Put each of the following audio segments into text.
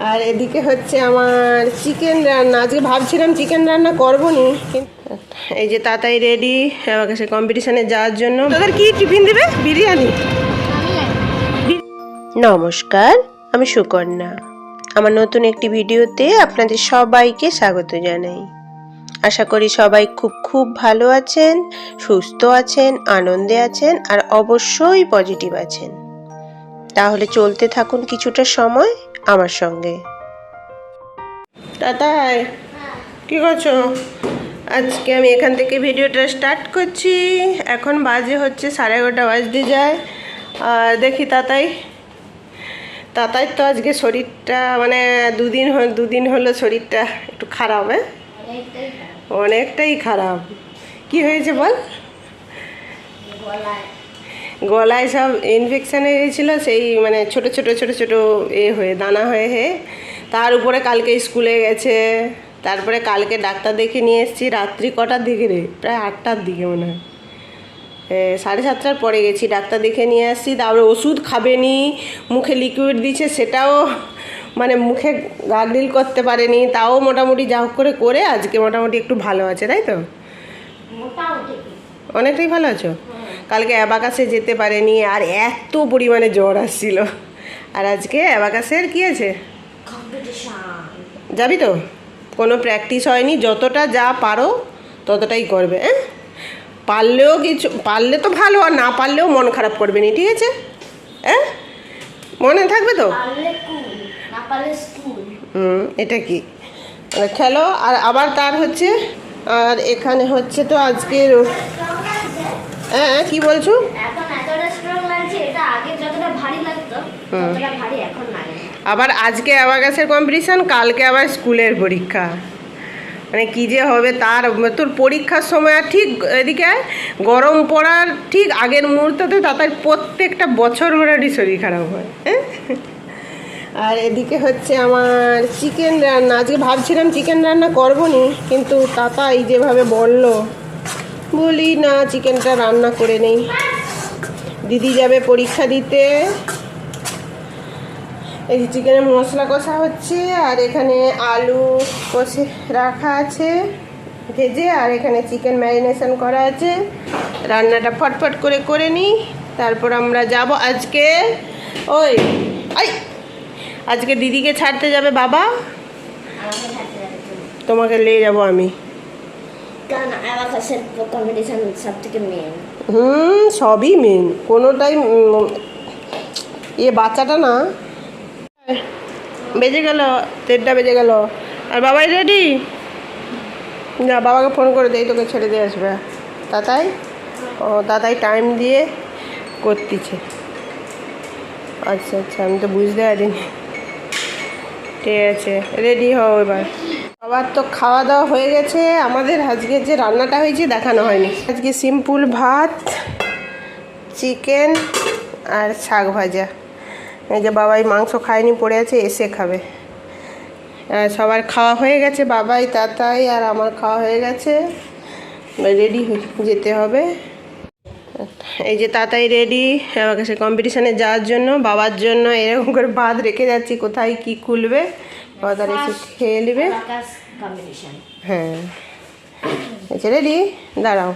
আর এদিকে হচ্ছে আমার চিকেন রান্না। আজকে ভাবছিলাম চিকেন রান্না করবো নি, কিন্তু এই যে তাতাই রেডি আমাকে সে কম্পিটিশানে যাওয়ার জন্য। তোদের কি টিফিন দিবে? বিরিয়ানি। নমস্কার, আমি সুকন্যা। আমার নতুন একটি ভিডিওতে আপনাদের সবাইকে স্বাগত জানাই। আশা করি সবাই খুব ভালো আছেন, সুস্থ আছেন, আনন্দে আছেন আর অবশ্যই পজিটিভ আছেন। তাহলে চলতে থাকুন কিছুটা সময় আমার সঙ্গে। তাতাই কি করছো? আজকে আমি এখান থেকে ভিডিওটা স্টার্ট করছি। এখন বাজে হচ্ছে 11:30 বাজতে যায়। আর দেখি তাতাই তো আজকে শরীরটা মানে দুদিন হলো শরীরটা একটু খারাপ। অনেকটাই খারাপ। কি হয়েছে বল? গলায় সব ইনফেকশান হয়ে গেছিল, সেই মানে ছোট ছোট হয়ে দানা হয়ে তার উপরে কালকে স্কুলে গেছে। তারপরে কালকে ডাক্তার দেখে নিয়ে এসেছি রাত্রি কটার দিকে রে, প্রায় 8টার দিকে মনে হয়, 7:30টার পরে গেছি, ডাক্তার দেখে নিয়ে আসছি। তারপরে ওষুধ খাবেনি, মুখে লিকুইড দিচ্ছে, সেটাও মানে মুখে গার্গল করতে পারেনি। তাও মোটামুটি যা হোক করে আজকে মোটামুটি একটু ভালো আছে, তাই তো? অনেকটাই ভালো আছো? কালকে অ্যাবাকাসে যেতে পারেনি, আর এত পরিমাণে জ্বর আসছিল। আর আজকে অ্যাবাকাসের কি আছে? যাবি তো? কোনো প্র্যাকটিস হয়নি, যতটা যা পারো ততটাই করবে। পারলে তো ভালো, আর না পারলেও মন খারাপ করবে না, ঠিক আছে? মনে থাকবে তো? এটা কি খেলো। আর আবার তার হচ্ছে, আর এখানে হচ্ছে তো আজকের কি বলছো? আবার আজকে অ্যাবাকাসের কম্পিটিশান, কালকে আবার স্কুলের পরীক্ষা। মানে কী যে হবে তার। তোর পরীক্ষার সময় আর ঠিক এদিকে গরম পড়ার ঠিক আগের মুহূর্ততে তাদের প্রত্যেকটা বছর মোটামুটি শরীর খারাপ হয়। আর এদিকে হচ্ছে আমার চিকেন রান্না। আজকে ভাবছিলাম চিকেন রান্না করবো নি, কিন্তু তাতাই যেভাবে বলি না চিকেনটা রান্না করে নেই। দিদি যাবে পরীক্ষা দিতে। এই যে চিকেনের মশলা কষা হচ্ছে, আর এখানে আলু কষে রাখা আছে ভেজে, আর এখানে চিকেন ম্যারিনেশন করা আছে। রান্নাটা ফটফট করে নিই, তারপর আমরা যাব আজকে। আজকে দিদিকে ছাড়তে যাবে বাবা, তোমাকে নিয়ে যাবো আমি। সবই মেন, কোনোটাই বাচ্চাটা না। বেজে গেল 1:30 বেজে গেল। আর বাবাই রেডি? না, বাবাকে ফোন করে দেই, তোকে ছেড়ে দিয়ে আসবে তাতাই টাইম দিয়ে করতেছে। আচ্ছা, আমি তো বুঝতে পারিনি। ঠিক আছে, রেডি হও এবার। আবার তো খাওয়া দাওয়া হয়ে গেছে। আমাদের আজকে যে রান্নাটা হয়েছে দেখানো হয়নি। আজকে সিম্পল ভাত, চিকেন আর শাক ভাজা। এই যে বাবাই মাংস খায়নি, পড়ে আছে, এসে খাবে। সবার খাওয়া হয়ে গেছে, বাবাই, তাতাই আর আমার খাওয়া হয়ে গেছে। রেডি যেতে হবে। এই যে তাতাই রেডি আমাকে সে কম্পিটিশানে যাওয়ার জন্য। বাবার জন্য এরকম করে ভাত রেখে যাচ্ছি, কোথায় কি খুলবে বাবা এসে খেয়ে নেবে। হ্যাঁ, আচ্ছা রেডি, দাঁড়াও।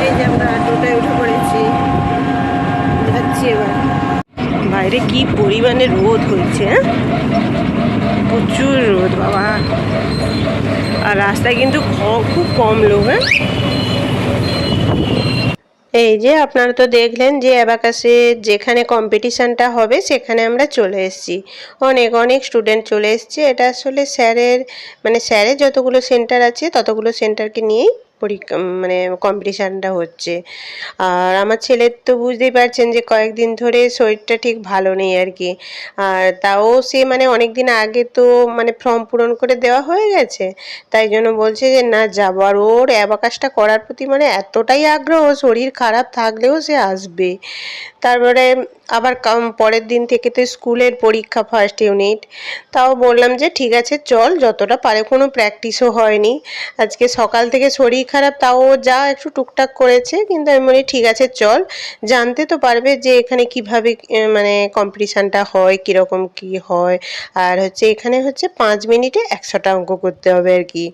এই যে আমরা টোটায় উঠে পড়েছি, যাচ্ছি এবার। বাইরে কি পরিমাণে রোদ হয়েছে, প্রচুর রোদ বাবা। আর রাস্তায় কিন্তু খুব কম লোক। এই যে আপনারা তো দেখলেন যে অ্যাবাকাসে যেখানে কম্পিটিশানটা হবে সেখানে আমরা চলে এসেছি। অনেক স্টুডেন্ট চলে এসছে। এটা আসলে স্যারের যতগুলো সেন্টার আছে ততগুলো সেন্টারকে নিয়েই মানে কম্পিটিশানটা হচ্ছে। আর আমার ছেলের তো বুঝতেই পারছেন যে কয়েকদিন ধরে শরীরটা ঠিক ভালো নেই আর কি। আর তাও সে মানে অনেক দিন আগে তো মানে ফর্ম পূরণ করে দেওয়া হয়ে গেছে, তাই জন্য বলছে যে না যাবো। আর ওর অ্যাবাকাসটা করার প্রতি মানে এতটাই আগ্রহ, শরীর খারাপ থাকলেও সে আসবে। তারপরে আবার পরের দিন থেকে তো স্কুলের পরীক্ষা, ফার্স্ট ইউনিট। তাও বললাম যে ঠিক আছে চল, যতটা পারে, কোনো প্র্যাকটিসও হয়নি আজকে। সকাল থেকে শরীর খারাপ, তাও যা একটু টুকটাক করেছে, কিন্তু আমি বলি ঠিক আছে চল, জানতে তো পারবে যে এখানে কিভাবে মানে কম্পিটিশানটা হয়, কীরকম কি হয়। আর হচ্ছে এখানে হচ্ছে 5 মিনিটে 100টা অঙ্ক করতে হবে আর কি।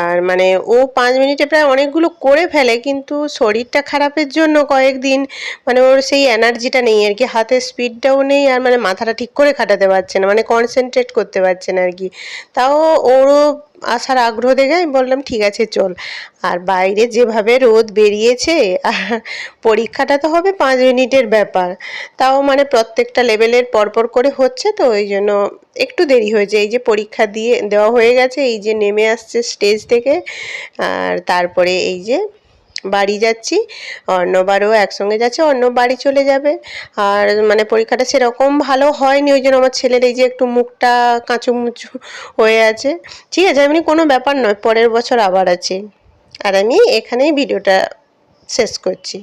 আর মানে ও 5 মিনিটে প্রায় অনেকগুলো করে ফেলে, কিন্তু শরীরটা খারাপের জন্য কয়েকদিন মানে ওর সেই এনার্জিটা নেই আর কি, হাতের স্পিডটাও নেই, আর মানে মাথাটা ঠিক করে খাটাতে পারছে না, মানে কনসেন্ট্রেট করতে পারছে না আর কি। তাও ওরও আসার আগ্রহ দেখে আমি বললাম ঠিক আছে চল। আর বাইরে যেভাবে রোদ বেরিয়েছে, পরীক্ষাটা তো হবে 5 মিনিটের ব্যাপার, তাও মানে প্রত্যেকটা লেভেলের পরপর করে হচ্ছে, তো ওই জন্য একটু দেরি হয়েছে। এই যে পরীক্ষা দিয়ে দেওয়া হয়ে গেছে, এই যে নেমে আসছে স্টেজ থেকে, আর তারপরে এই যে বাড়ি যাচ্ছি, অর্ণবারও একসঙ্গে যাচ্ছে, অর্ণব বাড়ি চলে যাবে। আর মানে পরীক্ষাটা সেরকম ভালো হয়নি, ওই জন্য আমার ছেলের এই যে একটু মুখটা কাঁচুমুচু হয়ে আছে। ঠিক আছে, এমনি কোনো ব্যাপার নয়, পরের বছর আবার আছে। আর আমি এখানেই ভিডিওটা শেষ করছি।